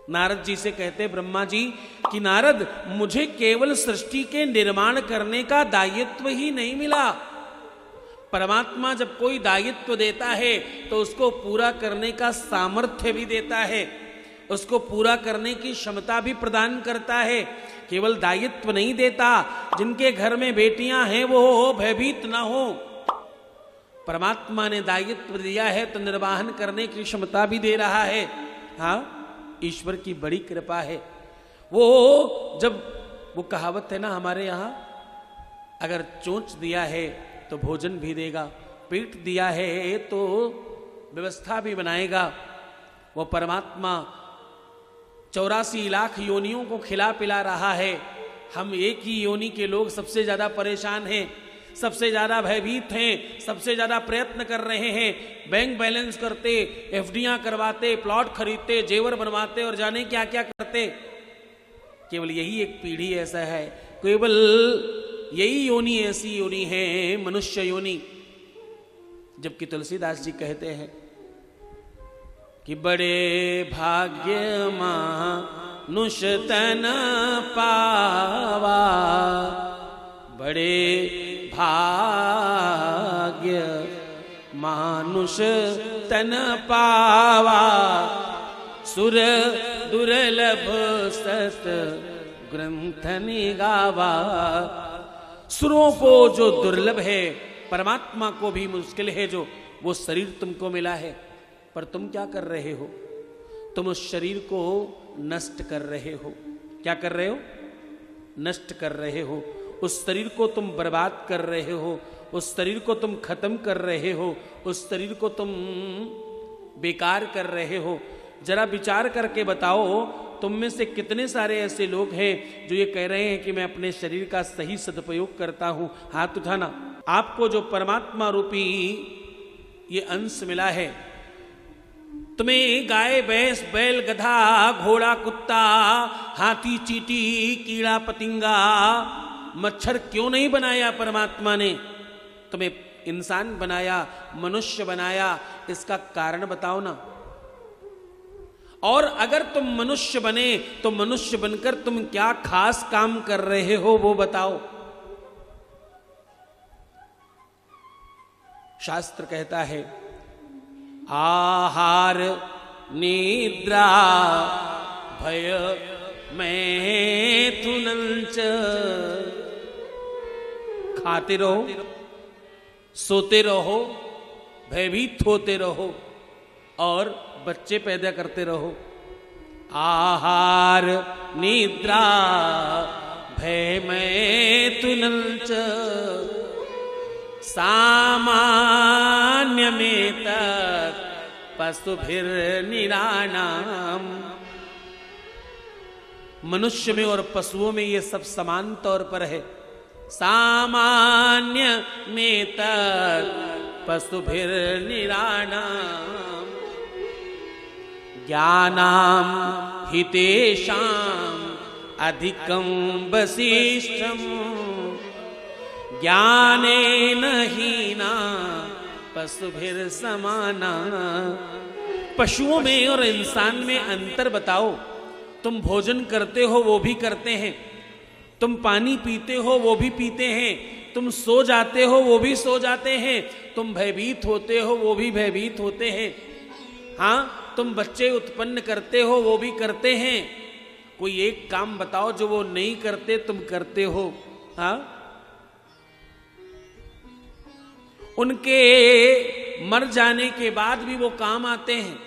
नारद जी से कहते ब्रह्मा जी कि नारद, मुझे केवल सृष्टि के निर्माण करने का दायित्व ही नहीं मिला। परमात्मा जब कोई दायित्व देता है तो उसको पूरा करने का सामर्थ्य भी देता है, उसको पूरा करने की क्षमता भी प्रदान करता है। केवल दायित्व नहीं देता, जिनके घर में बेटियां हैं वो भयभीत ना हो। परमात्मा ने दायित्व दिया है तो निर्वाहन करने की क्षमता भी दे रहा है। हाँ, ईश्वर की बड़ी कृपा है। वो जब वो कहावत है ना हमारे यहाँ, अगर चोंच दिया है तो भोजन भी देगा, पीठ दिया है तो व्यवस्था भी बनाएगा। वो परमात्मा 84 लाख योनियों को खिला पिला रहा है। हम एक ही योनि के लोग सबसे ज्यादा परेशान हैं, सबसे ज्यादा भयभीत हैं, सबसे ज्यादा प्रयत्न कर रहे हैं। बैंक बैलेंस करते, एफडीआं करवाते, प्लॉट खरीदते, जेवर बनवाते और जाने क्या क्या करते। केवल यही एक पीढ़ी ऐसा है, केवल यही योनि ऐसी योनि है, मनुष्य योनि। जबकि तुलसीदास जी कहते हैं कि बड़े भाग्य मानुष तन पावा, बड़े भाग्य मानुष तन पावा, सुर दुर्लभ सत ग्रंथ निगावा। सुरों को जो दुर्लभ है, परमात्मा को भी मुश्किल है जो वो शरीर तुमको मिला है, पर तुम क्या कर रहे हो? तुम उस शरीर को नष्ट कर रहे हो। क्या कर रहे हो? नष्ट कर रहे हो। उस शरीर को तुम बर्बाद कर रहे हो, उस शरीर को तुम खत्म कर रहे हो, उस शरीर को तुम बेकार कर रहे हो। जरा विचार करके बताओ, तुम में से कितने सारे ऐसे लोग हैं जो ये कह रहे हैं कि मैं अपने शरीर का सही सदुपयोग करता हूं? हाथ उठाना। आपको जो परमात्मा रूपी ये अंश मिला है, तुम्हें गाय भैंस बैल गधा घोड़ा कुत्ता हाथी चींटी कीड़ा पतिंगा मच्छर क्यों नहीं बनाया? परमात्मा ने तुम्हें इंसान बनाया, मनुष्य बनाया, इसका कारण बताओ ना। और अगर तुम मनुष्य बने तो मनुष्य बनकर तुम क्या खास काम कर रहे हो वो बताओ। शास्त्र कहता है आहार निद्रा भय मैथुनंच, खाते रहो, सोते रहो, भयभीत होते रहो और बच्चे पैदा करते रहो। आहार निद्रा भय मैथुनंच सामान्य में तक पशुभिर निरानाम। मनुष्य में और पशुओं में ये सब समान तौर पर है। सामान्य में तक पशुभिर निरानाम ज्ञानाम हितेषाम अधिकं वसिष्ठम ज्ञानेन हीना पशुभिर समाना। पशुओं में और इंसान में अंतर बताओ। तुम भोजन करते हो वो भी करते हैं, तुम पानी पीते हो वो भी पीते हैं, तुम सो जाते हो वो भी सो जाते हैं, तुम भयभीत होते हो वो भी भयभीत होते हैं। हाँ, तुम बच्चे उत्पन्न करते हो वो भी करते हैं। कोई एक काम बताओ जो वो नहीं करते तुम करते हो। हाँ, उनके मर जाने के बाद भी वो काम आते हैं,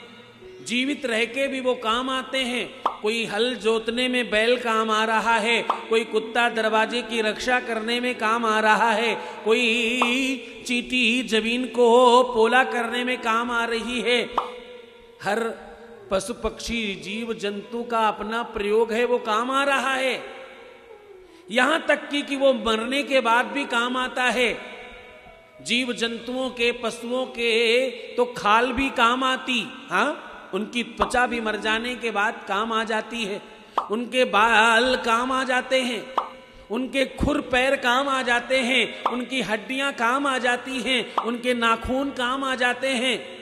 जीवित रह के भी वो काम आते हैं। कोई हल जोतने में बैल काम आ रहा है, कोई कुत्ता दरवाजे की रक्षा करने में काम आ रहा है, कोई चींटी जमीन को पोला करने में काम आ रही है। हर पशु पक्षी जीव जंतु का अपना प्रयोग है, वो काम आ रहा है। यहां तक कि वो मरने के बाद भी काम आता है। जीव जंतुओं के, पशुओं के तो खाल भी काम आती। हाँ, उनकी त्वचा भी मर जाने के बाद काम आ जाती है, उनके बाल काम आ जाते हैं, उनके खुर पैर काम आ जाते हैं, उनकी हड्डियां काम आ जाती हैं, उनके नाखून काम आ जाते हैं।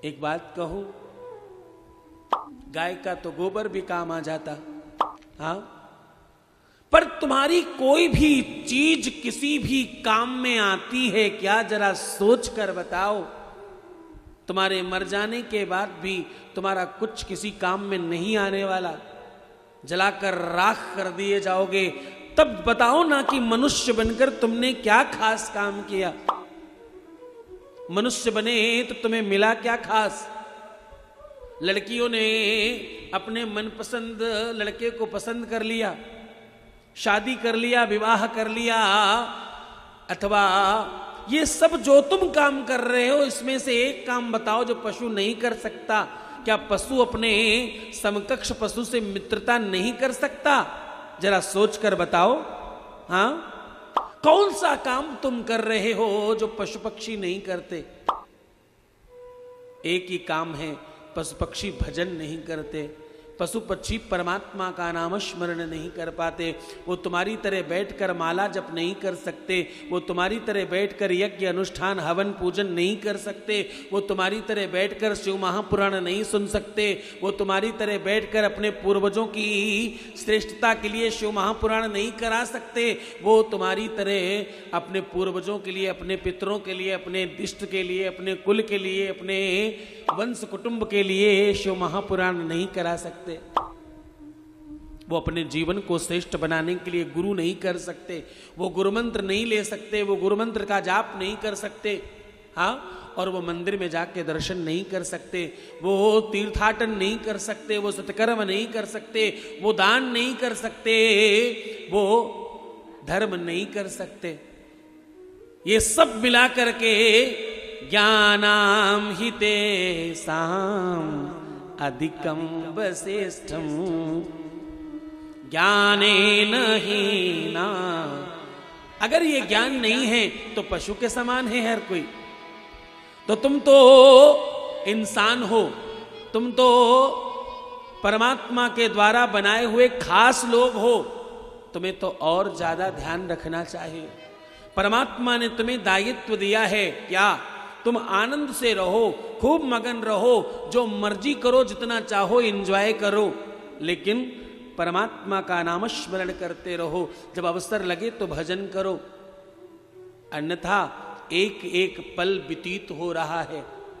एक बात कहूं, गाय का तो गोबर भी काम आ जाता। हाँ, पर तुम्हारी कोई भी चीज किसी भी काम में आती है क्या? जरा सोच कर बताओ। तुम्हारे मर जाने के बाद भी तुम्हारा कुछ किसी काम में नहीं आने वाला, जलाकर राख कर दिए जाओगे। तब बताओ ना कि मनुष्य बनकर तुमने क्या खास काम किया? मनुष्य बने तो तुम्हें मिला क्या खास? लड़कियों ने अपने मनपसंद लड़के को पसंद कर लिया, शादी कर लिया, विवाह कर लिया, अथवा ये सब जो तुम काम कर रहे हो इसमें से एक काम बताओ जो पशु नहीं कर सकता। क्या पशु अपने समकक्ष पशु से मित्रता नहीं कर सकता? जरा सोच कर बताओ। हाँ, कौन सा काम तुम कर रहे हो जो पशु पक्षी नहीं करते? एक ही काम है, पशु पक्षी भजन नहीं करते, पशु पक्षी परमात्मा का नाम स्मरण नहीं कर पाते। वो तुम्हारी तरह बैठकर माला जप नहीं कर सकते, वो तुम्हारी तरह बैठकर यज्ञ अनुष्ठान हवन पूजन नहीं कर सकते, वो तुम्हारी तरह बैठकर शिव महापुराण नहीं सुन सकते, वो तुम्हारी तरह बैठकर अपने पूर्वजों की श्रेष्ठता के लिए शिव महापुराण नहीं करा सकते, वो तुम्हारी तरह अपने पूर्वजों के लिए, अपने पितरों के लिए, अपने दिष्ट के लिए, अपने कुल के लिए, अपने वंश कुटुंब के लिए शिव महापुराण नहीं करा सकते। वो अपने जीवन को श्रेष्ठ बनाने के लिए गुरु नहीं कर सकते, वो गुरु मंत्र नहीं ले सकते, वो गुरु मंत्र का जाप नहीं कर सकते। हाँ, और वो मंदिर में जाके दर्शन नहीं कर सकते, वो तीर्थाटन नहीं कर सकते, वो सत्कर्म नहीं कर सकते, वो दान नहीं कर सकते, वो धर्म नहीं कर सकते। ये सब मिला करके ज्ञानाम हि तेषां अधिकं वसिष्ठं ज्ञानेन हीना। अगर ये ज्ञान नहीं है तो पशु के समान है हर कोई। तो तुम तो इंसान हो, तुम तो परमात्मा के द्वारा बनाए हुए खास लोग हो, तुम्हें तो और ज्यादा ध्यान रखना चाहिए। परमात्मा ने तुम्हें दायित्व दिया है क्या? तुम आनंद से रहो, खूब मगन रहो, जो मर्जी करो, जितना चाहो एंजॉय करो, लेकिन परमात्मा का नाम स्मरण करते रहो। जब अवसर लगे तो भजन करो, अन्यथा एक एक पल व्यतीत हो रहा है।